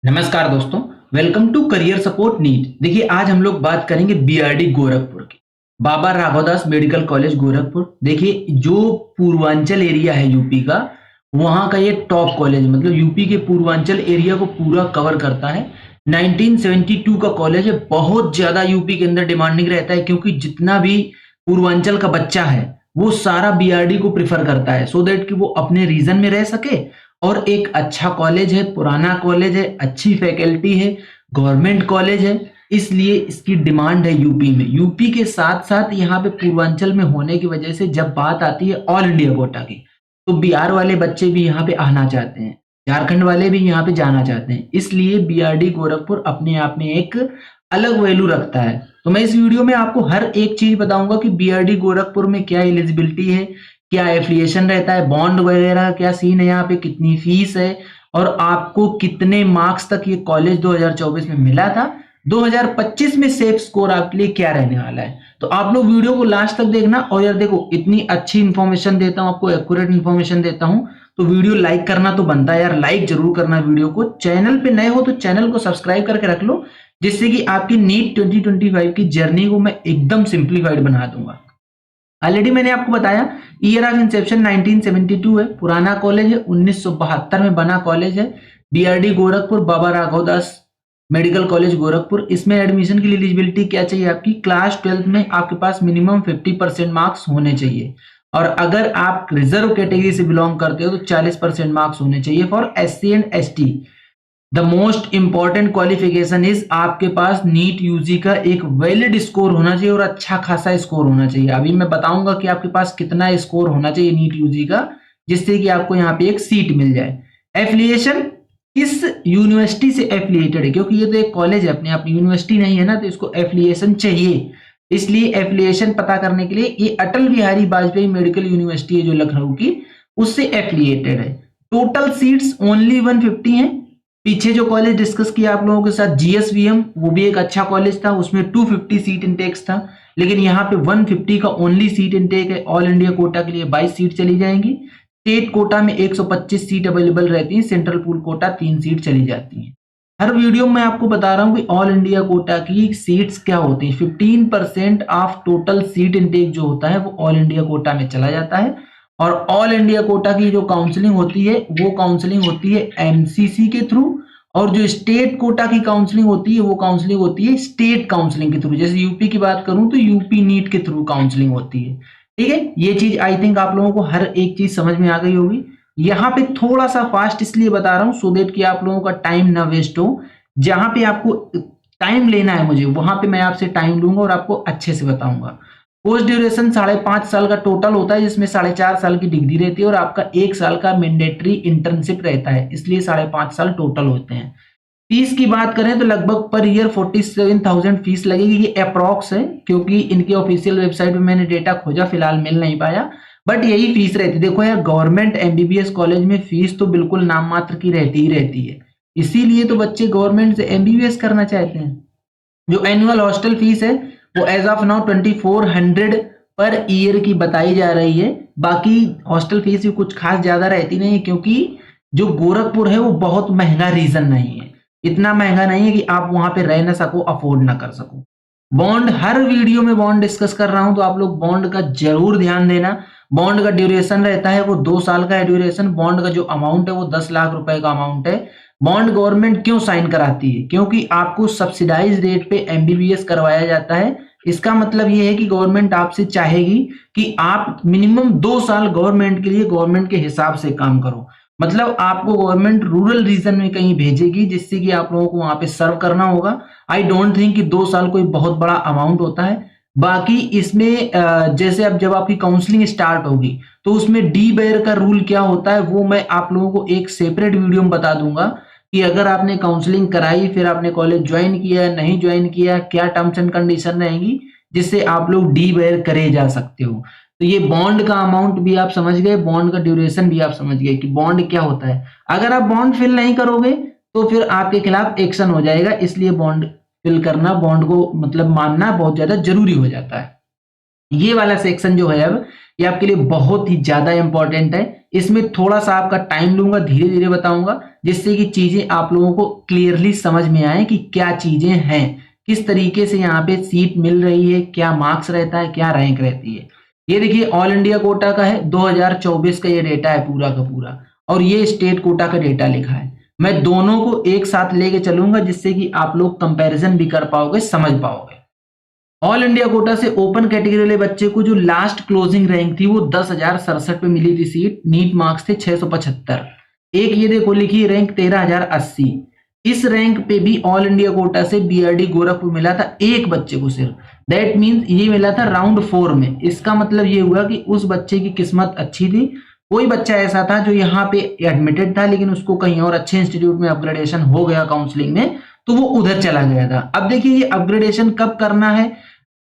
नमस्कार दोस्तों। Welcome to career support NEET. देखिए, आज हम लोग बात करेंगे बीआरडी गोरखपुर की। Baba Raghavdas medical college Gorakhpur. देखिए, जो पूर्वांचल एरिया है यूपी का, वहाँ का ये टॉप कॉलेज, मतलब यूपी के पूर्वांचल एरिया को पूरा कवर करता है। 1972 का कॉलेज है। बहुत ज्यादा यूपी के अंदर डिमांडिंग रहता है, क्योंकि जितना भी पूर्वांचल का बच्चा है वो सारा बीआरडी को प्रिफर करता है, सो दैट कि वो अपने रीजन में रह सके। और एक अच्छा कॉलेज है, पुराना कॉलेज है, अच्छी फैकल्टी है, गवर्नमेंट कॉलेज है, इसलिए इसकी डिमांड है यूपी में। यूपी के साथ साथ यहाँ पे पूर्वांचल में होने की वजह से जब बात आती है ऑल इंडिया कोटा की, तो बिहार वाले बच्चे भी यहाँ पे आना चाहते हैं, झारखंड वाले भी यहाँ पे जाना चाहते हैं। इसलिए बीआरडी गोरखपुर अपने आप में एक अलग वैल्यू रखता है। तो मैं इस वीडियो में आपको हर एक चीज बताऊंगा कि बीआरडी गोरखपुर में क्या एलिजिबिलिटी है, क्या एफिलिएशन रहता है, बॉन्ड वगैरह क्या सीन है, यहाँ पे कितनी फीस है, और आपको कितने मार्क्स तक ये कॉलेज 2024 में मिला था, 2025 में सेफ स्कोर आपके लिए क्या रहने वाला है। तो आप लोग वीडियो को लास्ट तक देखना। और यार देखो, इतनी अच्छी इन्फॉर्मेशन देता हूँ आपको, एक्यूरेट इन्फॉर्मेशन देता हूँ, तो वीडियो लाइक करना तो बनता है यार। लाइक जरूर करना वीडियो को। चैनल पे नए हो तो चैनल को सब्सक्राइब करके रख लो, जिससे कि आपकी नीट 2025 की जर्नी को मैं एकदम सिंप्लीफाइड बना दूंगा। ऑलरेडी मैंने आपको बताया, ईयर ऑफ इंसेप्शन 1972 है, पुराना कॉलेज है, 1972 में बना कॉलेज है। बीआरडी गोरखपुर, बाबा राघवदास मेडिकल कॉलेज गोरखपुर। इसमें एडमिशन के लिए एलिजिबिलिटी क्या चाहिए आपकी? क्लास 12 में आपके पास मिनिमम 50% मार्क्स होने चाहिए, और अगर आप रिजर्व कैटेगरी से बिलोंग करते हो तो 40% मार्क्स होने चाहिए for SC and ST. The most important qualification is आपके पास नीट यूजी का एक वैलिड स्कोर होना चाहिए, और अच्छा खासा स्कोर होना चाहिए। अभी मैं बताऊंगा कि आपके पास कितना स्कोर होना चाहिए नीट यूजी का, जिससे कि आपको यहाँ पे एक सीट मिल जाए। एफिलिएशन किस यूनिवर्सिटी से एफिलिएटेड है, क्योंकि ये तो एक कॉलेज है अपने आप, यूनिवर्सिटी नहीं है ना, तो इसको एफिलिएशन चाहिए। इसलिए एफिलिएशन पता करने के लिए ये अटल बिहारी वाजपेयी मेडिकल यूनिवर्सिटी है जो लखनऊ की, उससे एफिलिएटेड है। टोटल सीट्स ओनली 150 है। पीछे जो कॉलेज डिस्कस किया आप लोगों के साथ, जीएसवीएम, वो भी एक अच्छा कॉलेज था, उसमें 250 सीट इंटेक्स था, लेकिन यहाँ पे 150 का ओनली सीट इंटेक है। ऑल इंडिया कोटा के लिए 22 सीट चली जाएंगी। स्टेट कोटा में 125 सीट अवेलेबल रहती है, सेंट्रल पूल कोटा 3 सीट चली जाती है। हर वीडियो में आपको बता रहा हूँ कि ऑल इंडिया कोटा की सीट्स क्या होती है। 15% ऑफ टोटल सीट इंटेक जो होता है वो ऑल इंडिया कोटा में चला जाता है। और ऑल इंडिया कोटा की जो काउंसलिंग होती है वो काउंसलिंग होती है एमसीसी के थ्रू, और जो स्टेट कोटा की काउंसलिंग होती है वो काउंसलिंग होती है स्टेट काउंसलिंग के थ्रू। जैसे यूपी की बात करूं तो यूपी नीट के थ्रू काउंसलिंग होती है। ठीक है, ये चीज आई थिंक आप लोगों को हर एक चीज समझ में आ गई होगी। यहाँ पे थोड़ा सा फास्ट इसलिए बता रहा हूँ सो देट कि आप लोगों का टाइम ना वेस्ट हो। जहां पे आपको टाइम लेना है मुझे, वहां पे मैं आपसे टाइम लूंगा और आपको अच्छे से बताऊंगा। पोस्ट ड्यूरेशन 5.5 साल का टोटल होता है, जिसमें 4.5 साल की डिग्री रहती है, और आपका 1 साल का मैंडेटरी इंटर्नशिप रहता है, इसलिए 5.5 साल टोटल होते हैं। फीस की बात करें तो लगभग पर ईयर 47,000 फीस लगेगी। ये अप्रॉक्स है, क्योंकि इनके ऑफिशियल वेबसाइट पे मैंने डेटा खोजा, फिलहाल मिल नहीं पाया, बट यही फीस रहती। देखो यार, गवर्नमेंट एमबीबीएस कॉलेज में फीस तो बिल्कुल नाम मात्र की रहती ही रहती है, इसीलिए तो बच्चे गवर्नमेंट से एमबीबीएस करना चाहते हैं। जो एनुअल हॉस्टल फीस है वो as of now 2400 per year की बताई जा रही है। बाकी हॉस्टल फीस भी कुछ खास ज्यादा रहती नहीं है, क्योंकि जो गोरखपुर है वो बहुत महंगा रीजन नहीं है, इतना महंगा नहीं है कि आप वहां पे रह ना सको, अफोर्ड ना कर सको। बॉन्ड, हर वीडियो में बॉन्ड डिस्कस कर रहा हूं, तो आप लोग बॉन्ड का जरूर ध्यान देना। बॉन्ड का ड्यूरेशन रहता है वो 2 साल का है ड्यूरेशन। बॉन्ड का जो अमाउंट है वो 10 लाख रुपए का अमाउंट है। बॉन्ड गवर्नमेंट क्यों साइन कराती है? क्योंकि आपको सब्सिडाइज रेट पे एमबीबीएस करवाया जाता है। इसका मतलब ये है कि गवर्नमेंट आपसे चाहेगी कि आप मिनिमम 2 साल गवर्नमेंट के लिए गवर्नमेंट के हिसाब से काम करो। मतलब आपको गवर्नमेंट रूरल रीजन में कहीं भेजेगी, जिससे कि आप लोगों को वहां पे सर्व करना होगा। आई डोंट थिंक कि 2 साल कोई बहुत बड़ा अमाउंट होता है। बाकी इसमें जैसे अब जब आपकी काउंसलिंग स्टार्ट होगी तो उसमें डी बेयर का रूल क्या होता है वो मैं आप लोगों को एक सेपरेट वीडियो में बता दूंगा, कि अगर आपने काउंसलिंग कराई, फिर आपने कॉलेज ज्वाइन किया, नहीं ज्वाइन किया, क्या टर्म्स एंड कंडीशन रहेंगी जिससे आप लोग डी बेयर करे जा सकते हो। तो ये बॉन्ड का अमाउंट भी आप समझ गए, बॉन्ड का ड्यूरेशन भी आप समझ गए कि बॉन्ड क्या होता है। अगर आप बॉन्ड फिल नहीं करोगे तो फिर आपके खिलाफ एक्शन हो जाएगा, इसलिए बॉन्ड फिल करना, बॉन्ड को मतलब मानना बहुत ज्यादा जरूरी हो जाता है। ये वाला सेक्शन जो है अब ये आपके लिए बहुत ही ज्यादा इंपॉर्टेंट है। इसमें थोड़ा सा आपका टाइम लूंगा, धीरे धीरे बताऊंगा, जिससे कि चीजें आप लोगों को क्लियरली समझ में आए कि क्या चीजें हैं, किस तरीके से यहाँ पे सीट मिल रही है, क्या मार्क्स रहता है, क्या रैंक रहती है। ये देखिए ऑल इंडिया कोटा का है, 2024 का ये डेटा है पूरा का पूरा, और ये स्टेट कोटा का डेटा लिखा है। मैं दोनों को एक साथ लेके चलूंगा जिससे कि आप लोग कंपैरिजन भी कर पाओगे, समझ पाओगे। ऑल इंडिया कोटा से ओपन कैटेगरी वाले बच्चे को जो लास्ट क्लोजिंग रैंक थी वो 10,067 पे मिली थी सीट, नीट मार्क्स थे 675। एक ये देखो लिखी रैंक 13,080। इस रैंक पे भी ऑल इंडिया कोटा से बीआरडी गोरखपुर मिला था एक बच्चे को सिर्फ। दैट मीन्स ये मिला था राउंड 4 में। इसका मतलब ये हुआ कि उस बच्चे की किस्मत अच्छी थी। कोई बच्चा ऐसा था जो यहाँ पे एडमिटेड था लेकिन उसको कहीं और अच्छे इंस्टीट्यूट में अपग्रेडेशन हो गया काउंसलिंग में, तो वो उधर चला गया था। अब देखिए ये अपग्रेडेशन कब करना है,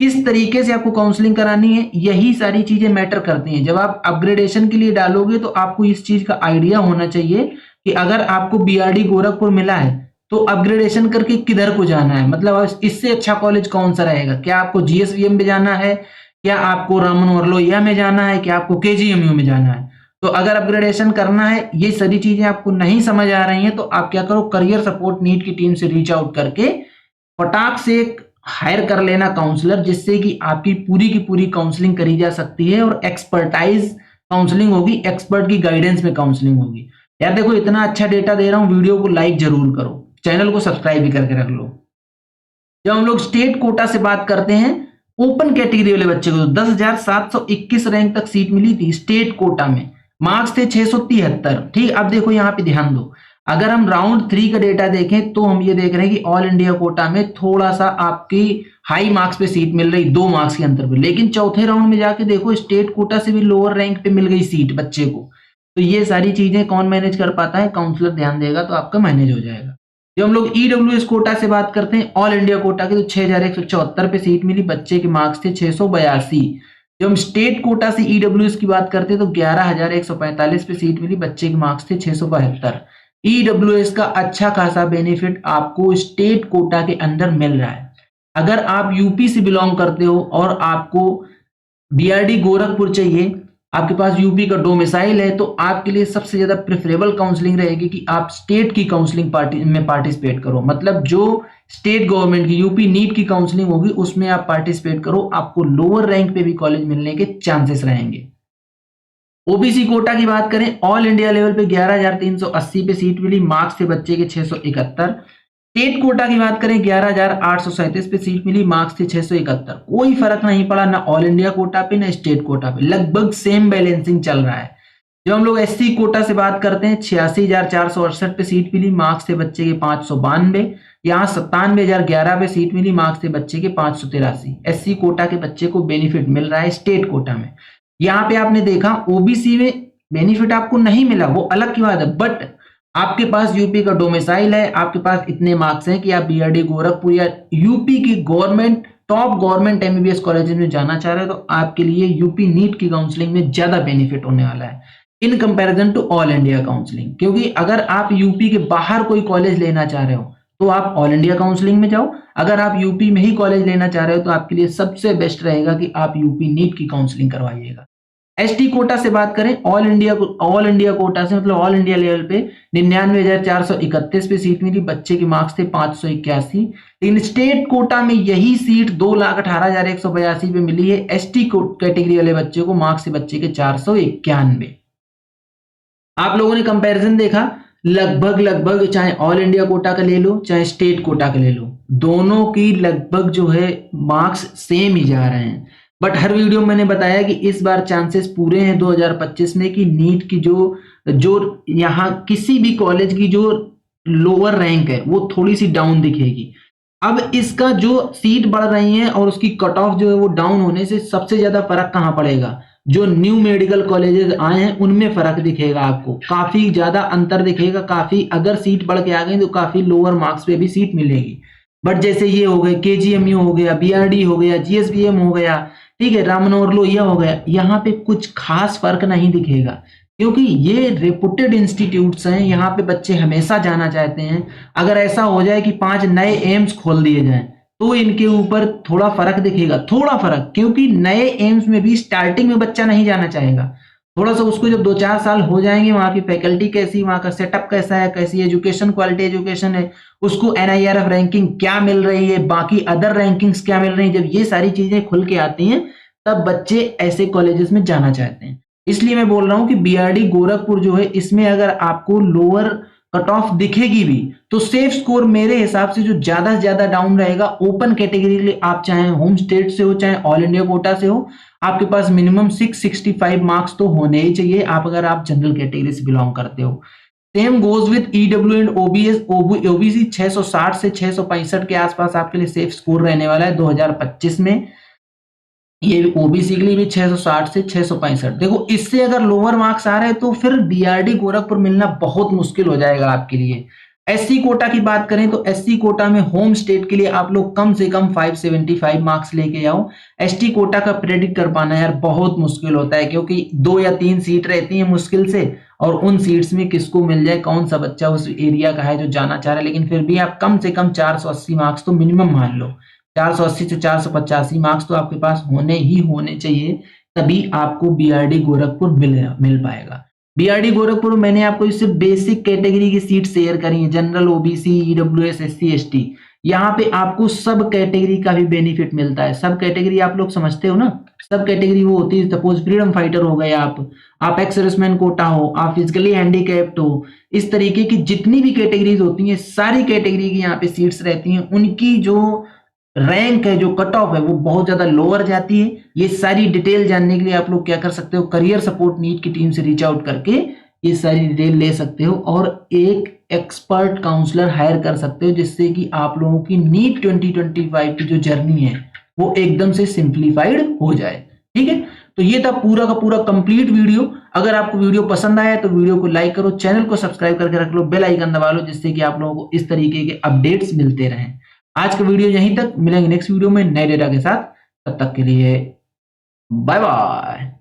किस तरीके से आपको काउंसलिंग करानी है, यही सारी चीजें मैटर करती हैं। जब आप अपग्रेडेशन के लिए डालोगे तो आपको इस चीज का आइडिया होना चाहिए कि अगर आपको बीआरडी गोरखपुर मिला है तो अपग्रेडेशन करके किधर को जाना है, मतलब इससे अच्छा कॉलेज कौन सा रहेगा। क्या आपको जीएसवीएम में जाना है, क्या आपको रामन वर्लोया में जाना है, क्या आपको केजीएमयू में जाना है। तो अगर अपग्रेडेशन करना है, ये सारी चीजें आपको नहीं समझ आ रही हैं, तो आप क्या करो, करियर सपोर्ट नीट की टीम से रीच आउट करके फटाक से हायर कर लेना काउंसलर, जिससे कि आपकी पूरी की पूरी काउंसलिंग करी जा सकती है और एक्सपर्टाइज काउंसलिंग होगी, एक्सपर्ट की गाइडेंस में काउंसलिंग होगी। यार देखो इतना अच्छा डेटा दे रहा हूं, वीडियो को लाइक जरूर करो, चैनल को सब्सक्राइब भी करके रख लो। जब हम लोग स्टेट कोटा से बात करते हैं, ओपन कैटेगरी वाले बच्चे को 10,721 रैंक तक सीट मिली थी स्टेट कोटा में, मार्क्स थे 673। ठीक, अब देखो यहाँ पे ध्यान दो, अगर हम राउंड 3 का डेटा देखें तो हम ये देख रहे हैं कि ऑल इंडिया कोटा में थोड़ा सा आपकी हाई मार्क्स पे सीट मिल रही, 2 मार्क्स के अंतर पे। लेकिन चौथे राउंड में जाके देखो स्टेट कोटा से भी लोअर रैंक पे मिल गई सीट बच्चे को। तो ये सारी चीजें कौन मैनेज कर पाता है, काउंसलर ध्यान देगा तो आपका मैनेज हो जाएगा। जब हम लोग ईडब्ल्यूएस कोटा से बात करते हैं, ऑल इंडिया कोटा के तो 6,174 पे सीट मिली, बच्चे के मार्क्स थे 682। जब हम स्टेट कोटा से ईडब्ल्यूएस की बात करते हैं तो 11,145 पे सीट मिली, बच्चे के मार्क्स थे 672। ईडब्ल्यूएस का अच्छा खासा बेनिफिट आपको स्टेट कोटा के अंदर मिल रहा है। अगर आप यूपी से बिलोंग करते हो और आपको बीआरडी गोरखपुर चाहिए, आपके पास यूपी का डोमिसाइल है, तो आपके लिए सबसे ज्यादा प्रेफरेबल काउंसलिंग रहेगी कि आप स्टेट की काउंसलिंग में पार्टिसिपेट करो। मतलब जो स्टेट गवर्नमेंट की यूपी नीट की काउंसलिंग होगी उसमें आप पार्टिसिपेट करो, आपको लोअर रैंक पे भी कॉलेज मिलने के चांसेस रहेंगे। ओबीसी कोटा की बात करें, ऑल इंडिया लेवल पे 11,380 पे सीट मिली, मार्क्स थे बच्चे के 671। स्टेट कोटा की बात करें 11,837 पे सीट मिली, मार्क्स थे 671। कोई फर्क नहीं पड़ा ना ऑल इंडिया कोटा पे ना स्टेट कोटा पे, लगभग सेम बैलेंसिंग चल रहा है। जब हम लोग एससी कोटा से बात करते हैं, 86,468 पे सीट मिली, मार्क्स थे बच्चे के 592। यहाँ 97,011 पे सीट मिली, मार्क्स थे बच्चे के 583। एससी कोटा के बच्चे को बेनिफिट मिल रहा है स्टेट कोटा में। यहाँ पे आपने देखा ओबीसी में बेनिफिट आपको नहीं मिला, वो अलग की बात है, बट आपके पास यूपी का डोमिसाइल है, आपके पास इतने मार्क्स हैं कि आप बीआरडी गोरखपुर या यूपी की government top government MBBS colleges में जाना चाह रहे हो, तो आपके लिए यूपी नीट की काउंसलिंग में ज्यादा बेनिफिट होने वाला है in comparison to all India counselling. क्योंकि अगर आप यूपी के बाहर कोई कॉलेज लेना चाह रहे हो तो आप ऑल इंडिया काउंसलिंग में जाओ, अगर आप यूपी में ही कॉलेज लेना चाह रहे हो तो आपके लिए सबसे बेस्ट रहेगा कि आप यूपी नीट की काउंसलिंग करवाइएगा। एसटी कोटा से बात करें, ऑल इंडिया कोटा से मतलब ऑल इंडिया लेवल पे 99,431 पे सीट मिली, बच्चे के मार्क्स थे 581। लेकिन स्टेट कोटा में यही सीट 2,18,182 पे मिली है एसटी कैटेगरी वाले बच्चे को, मार्क्स थे बच्चे के 491। आप लोगों ने कंपैरिजन देखा, लगभग चाहे ऑल इंडिया कोटा का ले लो चाहे स्टेट कोटा का ले लो, दोनों की लगभग जो है मार्क्स सेम ही जा रहे हैं। बट हर वीडियो में मैंने बताया कि इस बार चांसेस पूरे हैं 2025 में कि नीट की जो यहाँ किसी भी कॉलेज की जो लोअर रैंक है वो थोड़ी सी डाउन दिखेगी। अब इसका जो सीट बढ़ रही है और उसकी कट ऑफ जो है वो डाउन होने से सबसे ज्यादा फर्क कहाँ पड़ेगा, जो न्यू मेडिकल कॉलेजेस आए हैं उनमें फर्क दिखेगा, आपको काफी ज्यादा अंतर दिखेगा। काफी अगर सीट बढ़ के आ गई तो काफी लोअर मार्क्स पे भी सीट मिलेगी। बट जैसे ये हो गए केजीएमयू हो गया, बीआरडी हो गया, जीएसवीएम हो गया, ठीक है, रामन वर्लोया हो गया, यहाँ पे कुछ खास फर्क नहीं दिखेगा क्योंकि ये रेपुटेड इंस्टीट्यूट्स हैं, यहाँ पे बच्चे हमेशा जाना चाहते हैं। अगर ऐसा हो जाए कि 5 नए एम्स खोल दिए जाएं तो इनके ऊपर थोड़ा फर्क दिखेगा, थोड़ा फर्क, क्योंकि नए एम्स में भी स्टार्टिंग में बच्चा नहीं जाना चाहेगा। थोड़ा सा उसको जब 2-4 साल हो जाएंगे, वहां की फैकल्टी कैसी, वहां का सेटअप कैसा है, कैसी एजुकेशन, क्वालिटी एजुकेशन है, उसको NIRF रैंकिंग क्या मिल रही है, बाकी अदर रैंकिंग्स क्या मिल रही है, जब ये सारी चीजें खुल के आती हैं तब बच्चे ऐसे कॉलेजेस में जाना चाहते हैं। इसलिए मैं बोल रहा हूं कि BRD गोरखपुर जो है, इसमें अगर आपको लोअर कट ऑफ दिखेगी भी तो सेफ स्कोर मेरे हिसाब से जो ज्यादा से ज्यादा डाउन रहेगा, ओपन कैटेगरी के लिए आप चाहे होम स्टेट से हो चाहे ऑल इंडिया कोटा से हो, आपके पास मिनिमम 665 मार्क्स तो होने ही चाहिए, आप अगर आप जनरल कैटेगरी से बिलोंग करते हो। Same goes with EW and OBC 660 से 665 के आसपास आपके लिए सेफ स्कोर रहने वाला है 2025 में। ये ओबीसी के लिए भी 660 से 665। देखो, इससे अगर लोअर मार्क्स आ रहे हैं तो फिर BRD गोरखपुर मिलना बहुत मुश्किल हो जाएगा आपके लिए। SC कोटा की बात करें तो SC कोटा में होम स्टेट के लिए आप लोग कम से कम 575 मार्क्स लेके आओ। ST कोटा का प्रेडिक्ट कर पाना यार बहुत मुश्किल होता है, क्योंकि 2 या 3 सीट रहती है मुश्किल से, और उन सीट्स में किसको मिल जाए, कौन सा बच्चा उस एरिया का है जो जाना चाह रहा है। लेकिन फिर भी आप कम से कम 480 मार्क्स तो मिनिमम मान लो, 480 से 485 मार्क्स तो आपके पास होने ही होने चाहिए, तभी आपको BRD गोरखपुर मिल पाएगा। BRD गोरखपुर मैंने आपको इससे बेसिक कैटेगरी की सीट शेयर करी है, general, OBC, EWS, SC, ST। यहाँ पे आपको सब कैटेगरी का भी बेनिफिट मिलता है। सब कैटेगरी आप लोग समझते हो ना, सब कैटेगरी वो होती है, सपोज फ्रीडम फाइटर हो गए आप एक्स सर्विसमैन कोटा हो, आप फिजिकली हैंडीकैप्ड हो, इस तरीके की जितनी भी कैटेगरीज होती हैं, सारी कैटेगरी की यहाँ पे सीट्स रहती हैं। उनकी जो रैंक है, जो कट ऑफ है, वो बहुत ज्यादा लोअर जाती है। ये सारी डिटेल जानने के लिए आप लोग क्या कर सकते हो, करियर सपोर्ट नीट की टीम से रीच आउट करके ये सारी डिटेल ले सकते हो और एक एक्सपर्ट काउंसलर हायर कर सकते हो, जिससे कि आप लोगों की नीट 2025 की जो जर्नी है वो एकदम से सिंप्लीफाइड हो जाए। ठीक है, तो ये था पूरा का पूरा कंप्लीट वीडियो। अगर आपको वीडियो पसंद आया तो वीडियो को लाइक करो, चैनल को सब्सक्राइब करके रख लो, बेल आइकन दबा लो, जिससे कि आप लोगों को इस तरीके के अपडेट्स मिलते रहें। आज का वीडियो यहीं तक, मिलेंगे नेक्स्ट वीडियो में नए डेटा के साथ। तब तक के लिए बाय बाय।